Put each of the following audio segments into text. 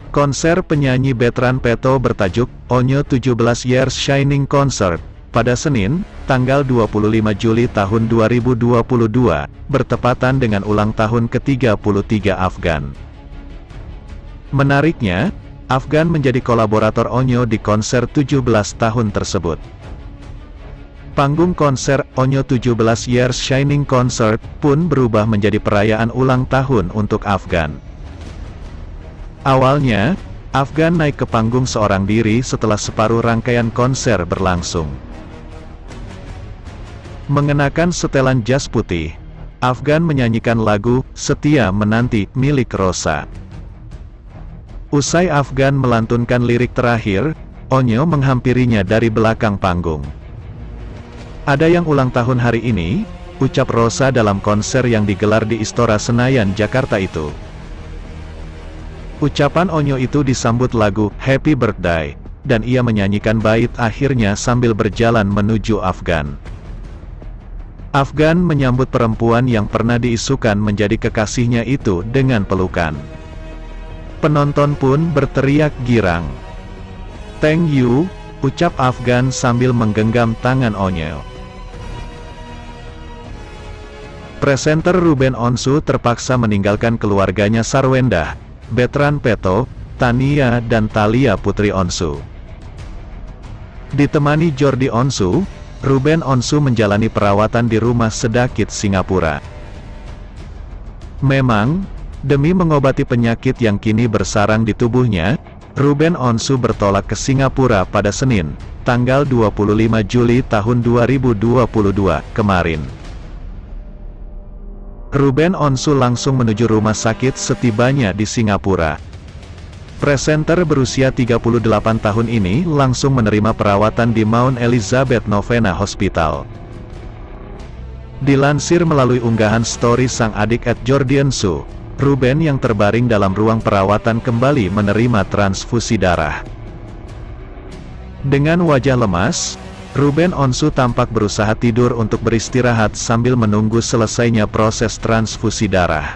Konser penyanyi Bertrand Peto bertajuk Onyo 17 Years Shining Concert pada Senin, tanggal 25 Juli tahun 2022, bertepatan dengan ulang tahun ke-33 Afgan. Menariknya, Afgan menjadi kolaborator Onyo di konser 17 tahun tersebut. Panggung konser Onyo 17 Years Shining Concert pun berubah menjadi perayaan ulang tahun untuk Afgan. Awalnya, Afgan naik ke panggung seorang diri setelah separuh rangkaian konser berlangsung. Mengenakan setelan jas putih, Afgan menyanyikan lagu "Setia Menanti" milik Rosa. Usai Afgan melantunkan lirik terakhir, Onyo menghampirinya dari belakang panggung. "Ada yang ulang tahun hari ini?" ucap Rosa dalam konser yang digelar di Istora Senayan, Jakarta itu. Ucapan Onyo itu disambut lagu "Happy Birthday", dan ia menyanyikan bait akhirnya sambil berjalan menuju Afgan. Afgan menyambut perempuan yang pernah diisukan menjadi kekasihnya itu dengan pelukan. Penonton pun berteriak girang. "Thank you," ucap Afgan sambil menggenggam tangan Onyo. Presenter Ruben Onsu terpaksa meninggalkan keluarganya Sarwendah, Bertrand Peto, Tania dan Thalia Putri Onsu. Ditemani Jordi Onsu, Ruben Onsu menjalani perawatan di rumah sakit Singapura. Memang, demi mengobati penyakit yang kini bersarang di tubuhnya, Ruben Onsu bertolak ke Singapura pada Senin, tanggal 25 Juli tahun 2022 kemarin. Ruben Onsu langsung menuju rumah sakit setibanya di Singapura. Presenter berusia 38 tahun ini langsung menerima perawatan di Mount Elizabeth Novena Hospital. Dilansir melalui unggahan story sang adik @jordiansu, Ruben yang terbaring dalam ruang perawatan kembali menerima transfusi darah. Dengan wajah lemas, Ruben Onsu tampak berusaha tidur untuk beristirahat sambil menunggu selesainya proses transfusi darah.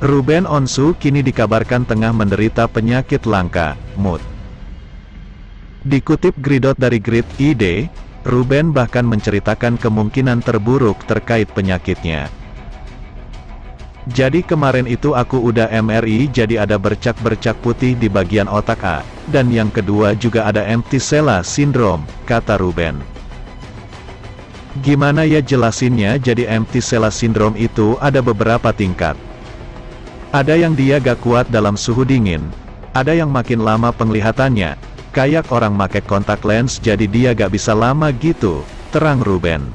Ruben Onsu kini dikabarkan tengah menderita penyakit langka, MUD. Dikutip Gridot dari Grid.id, Ruben bahkan menceritakan kemungkinan terburuk terkait penyakitnya. "Jadi kemarin itu aku udah MRI jadi ada bercak-bercak putih di bagian otak A, dan yang kedua juga ada empty sella syndrome," kata Ruben. "Gimana ya jelasinnya? Jadi empty sella syndrome itu ada beberapa tingkat. Ada yang dia gak kuat dalam suhu dingin, ada yang makin lama penglihatannya, kayak orang make kontak lens jadi dia gak bisa lama gitu," terang Ruben.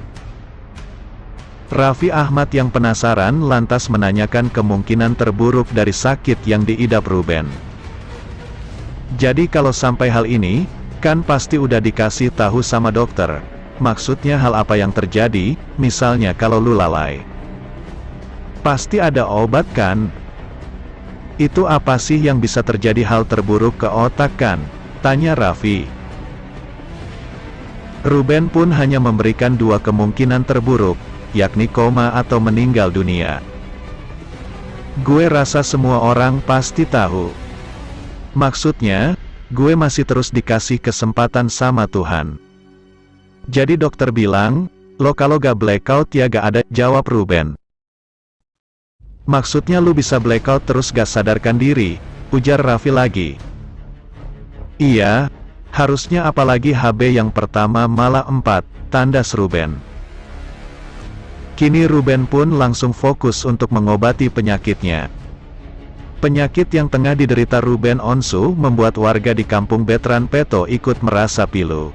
Raffi Ahmad yang penasaran lantas menanyakan kemungkinan terburuk dari sakit yang diidap Ruben. "Jadi kalau sampai hal ini, kan pasti udah dikasih tahu sama dokter. Maksudnya hal apa yang terjadi, misalnya kalau lu lalai. Pasti ada obat kan? Itu apa sih yang bisa terjadi hal terburuk ke otak kan?" tanya Raffi. Ruben pun hanya memberikan dua kemungkinan terburuk, yakni koma atau meninggal dunia. "Gue rasa semua orang pasti tahu. Maksudnya, gue masih terus dikasih kesempatan sama Tuhan. Jadi dokter bilang, lo kalau gak blackout ya gak ada," jawab Ruben. "Maksudnya lu bisa blackout terus gak sadarkan diri," ujar Raffi lagi. "Iya, harusnya apalagi HB yang pertama malah 4, tandas Ruben. Kini Ruben pun langsung fokus untuk mengobati penyakitnya. Penyakit yang tengah diderita Ruben Onsu membuat warga di kampung Bertrand Peto ikut merasa pilu.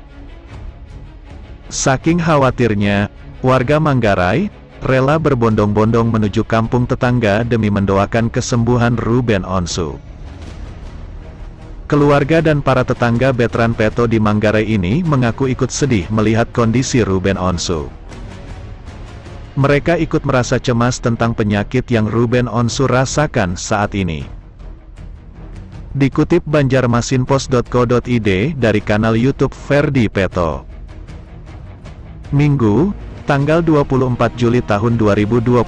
Saking khawatirnya, warga Manggarai rela berbondong-bondong menuju kampung tetangga demi mendoakan kesembuhan Ruben Onsu. Keluarga dan para tetangga Bertrand Peto di Manggarai ini mengaku ikut sedih melihat kondisi Ruben Onsu. Mereka ikut merasa cemas tentang penyakit yang Ruben Onsu rasakan saat ini. Dikutip banjarmasinpost.co.id dari kanal YouTube Ferdi Peto. Minggu, tanggal 24 Juli tahun 2022,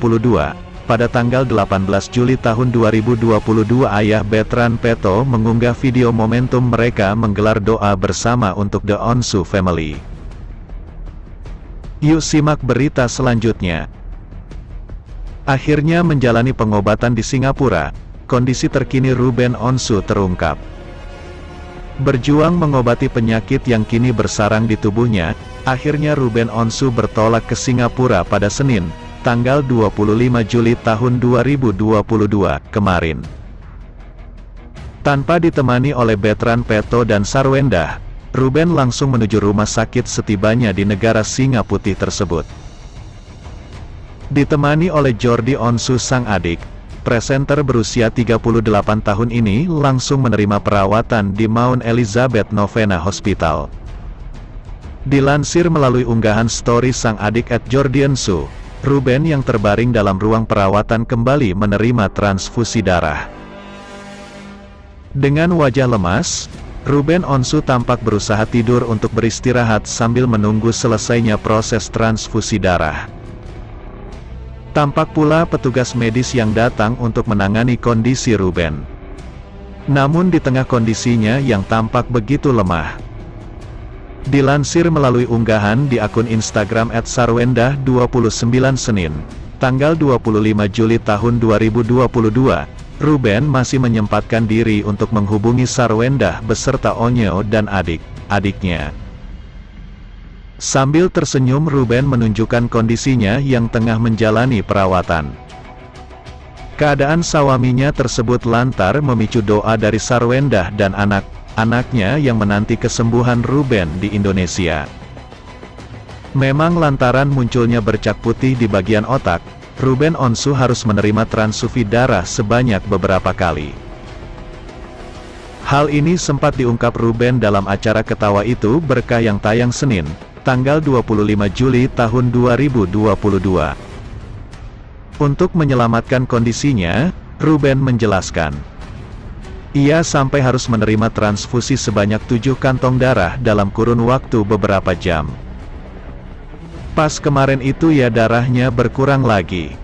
pada tanggal 18 Juli tahun 2022 ayah Bertrand Peto mengunggah video momentum mereka menggelar doa bersama untuk The Onsu family. Yuk simak berita selanjutnya. Akhirnya menjalani pengobatan di Singapura, kondisi terkini Ruben Onsu terungkap. Berjuang mengobati penyakit yang kini bersarang di tubuhnya, akhirnya Ruben Onsu bertolak ke Singapura pada Senin, tanggal 25 Juli tahun 2022 kemarin. Tanpa ditemani oleh Bertrand Peto dan Sarwendah, Ruben langsung menuju rumah sakit setibanya di negara Singa Putih tersebut. Ditemani oleh Jordi Onsu sang adik, presenter berusia 38 tahun ini langsung menerima perawatan di Mount Elizabeth Novena Hospital. Dilansir melalui unggahan story sang adik @jordiansu, Ruben yang terbaring dalam ruang perawatan kembali menerima transfusi darah. Dengan wajah lemas, Ruben Onsu tampak berusaha tidur untuk beristirahat sambil menunggu selesainya proses transfusi darah. Tampak pula petugas medis yang datang untuk menangani kondisi Ruben. Namun di tengah kondisinya yang tampak begitu lemah, dilansir melalui unggahan di akun Instagram @sarwendah29 Senin, tanggal 25 Juli tahun 2022, Ruben masih menyempatkan diri untuk menghubungi Sarwendah beserta Onyo dan adik-adiknya. Sambil tersenyum Ruben menunjukkan kondisinya yang tengah menjalani perawatan. Keadaan sawaminya tersebut lantar memicu doa dari Sarwendah dan anak-anaknya yang menanti kesembuhan Ruben di Indonesia. Memang lantaran munculnya bercak putih di bagian otak, Ruben Onsu harus menerima transfusi darah sebanyak beberapa kali. Hal ini sempat diungkap Ruben dalam acara Ketawa Itu Berkah yang tayang Senin, tanggal 25 Juli tahun 2022. Untuk menyelamatkan kondisinya, Ruben menjelaskan, ia sampai harus menerima transfusi sebanyak 7 kantong darah dalam kurun waktu beberapa jam. Pas kemarin itu ya darahnya berkurang lagi.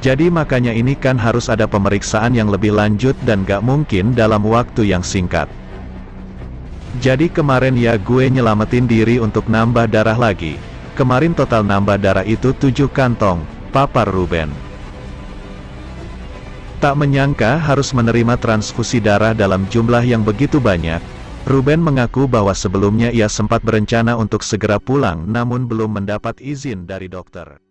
Jadi makanya ini kan harus ada pemeriksaan yang lebih lanjut dan gak mungkin dalam waktu yang singkat. Jadi kemarin ya gue nyelamatin diri untuk nambah darah lagi. Kemarin total nambah darah itu 7 kantong, papar Ruben. Tak menyangka harus menerima transfusi darah dalam jumlah yang begitu banyak. Ruben mengaku bahwa sebelumnya ia sempat berencana untuk segera pulang namun belum mendapat izin dari dokter.